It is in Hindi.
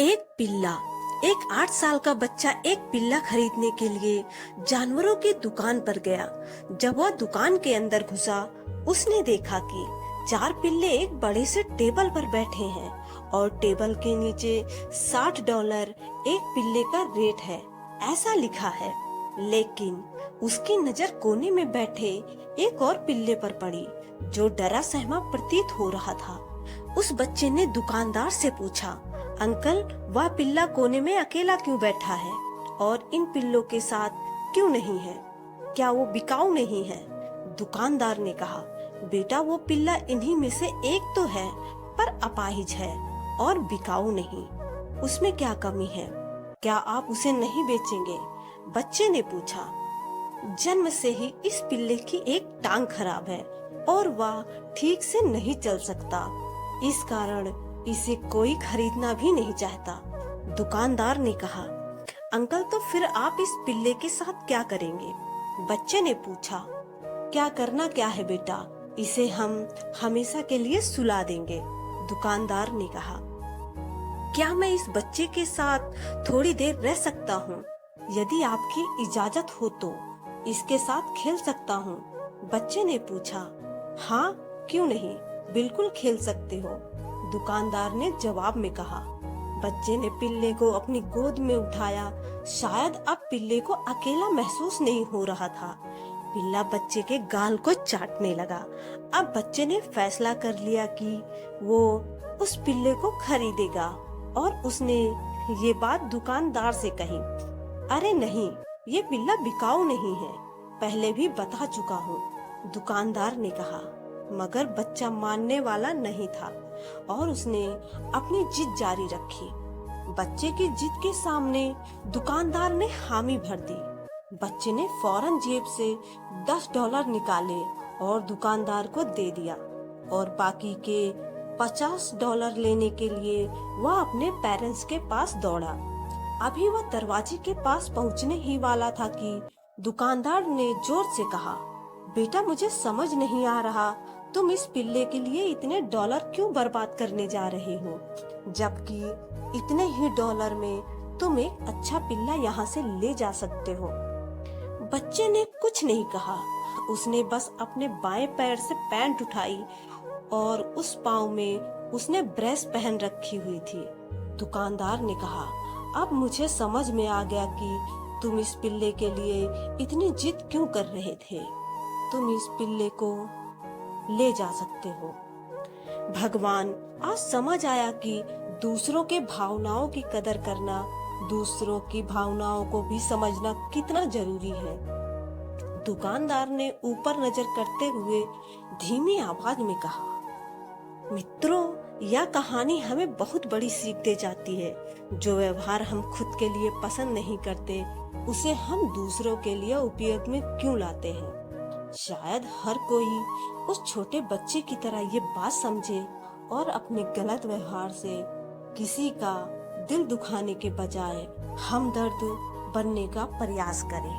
एक पिल्ला। एक 8 साल का बच्चा एक पिल्ला खरीदने के लिए जानवरों की दुकान पर गया। जब वह दुकान के अंदर घुसा, उसने देखा कि 4 पिल्ले एक बड़े से टेबल पर बैठे हैं और टेबल के नीचे $60 एक पिल्ले का रेट है, ऐसा लिखा है। लेकिन उसकी नजर कोने में बैठे एक और पिल्ले पर पड़ी, जो डरा सहमा प्रतीत हो रहा था। उस बच्चे ने दुकानदार से पूछा, अंकल, वह पिल्ला कोने में अकेला क्यों बैठा है और इन पिल्लों के साथ क्यों नहीं है? क्या वो बिकाऊ नहीं है? दुकानदार ने कहा, बेटा, वो पिल्ला इन्हीं में से एक तो है, पर अपाहिज है और बिकाऊ नहीं। उसमें क्या कमी है? क्या आप उसे नहीं बेचेंगे? बच्चे ने पूछा। जन्म से ही इस पिल्ले की एक टांग खराब है और वह ठीक से नहीं चल सकता। इस कारण इसे कोई खरीदना भी नहीं चाहता। दुकानदार ने कहा, अंकल, तो फिर आप इस पिल्ले के साथ क्या करेंगे? बच्चे ने पूछा। क्या करना क्या है बेटा, इसे हम हमेशा के लिए सुला देंगे। दुकानदार ने कहा, क्या मैं इस बच्चे के साथ थोड़ी देर रह सकता हूँ? यदि आपकी इजाजत हो तो इसके साथ खेल सकता हूँ। बच्चे ने पूछा। हाँ, क्यों नहीं, बिल्कुल खेल सकते हो, दुकानदार ने जवाब में कहा। बच्चे ने पिल्ले को अपनी गोद में उठाया। शायद अब पिल्ले को अकेला महसूस नहीं हो रहा था। पिल्ला बच्चे के गाल को चाटने लगा। अब बच्चे ने फैसला कर लिया कि वो उस पिल्ले को खरीदेगा और उसने ये बात दुकानदार से कही। अरे नहीं, ये पिल्ला बिकाऊ नहीं है, पहले भी बता चुका हूँ, दुकानदार ने कहा। मगर बच्चा मानने वाला नहीं था और उसने अपनी जिद जारी रखी। बच्चे की जिद के सामने दुकानदार ने हामी भर दी। बच्चे ने फौरन जेब से $10 निकाले और दुकानदार को दे दिया और बाकी के $50 लेने के लिए वह अपने पेरेंट्स के पास दौड़ा। अभी वह दरवाजे के पास पहुंचने ही वाला था कि दुकानदार ने जोर से कहा, बेटा, मुझे समझ नहीं आ रहा, तुम इस पिल्ले के लिए इतने डॉलर क्यों बर्बाद करने जा रहे हो, जबकि इतने ही डॉलर में तुम एक अच्छा पिल्ला यहाँ से ले जा सकते हो। बच्चे ने कुछ नहीं कहा। उसने बस अपने बाएं पैर से पैंट उठाई और उस पाँव में उसने ब्रेस पहन रखी हुई थी। दुकानदार ने कहा, अब मुझे समझ में आ गया कि तुम इस पिल्ले के लिए इतनी जिद क्यों कर रहे थे। तुम इस पिल्ले को ले जा सकते हो। भगवान, आज समझ आया कि दूसरों के भावनाओं की कदर करना, दूसरों की भावनाओं को भी समझना कितना जरूरी है। दुकानदार ने ऊपर नजर करते हुए धीमी आवाज में कहा, मित्रों, यह कहानी हमें बहुत बड़ी सीख दे जाती है। जो व्यवहार हम खुद के लिए पसंद नहीं करते, उसे हम दूसरों के लिए उपयोग में क्यों लाते हैं। शायद हर कोई उस छोटे बच्चे की तरह ये बात समझे और अपने गलत व्यवहार से किसी का दिल दुखाने के बजाय हमदर्द बनने का प्रयास करे।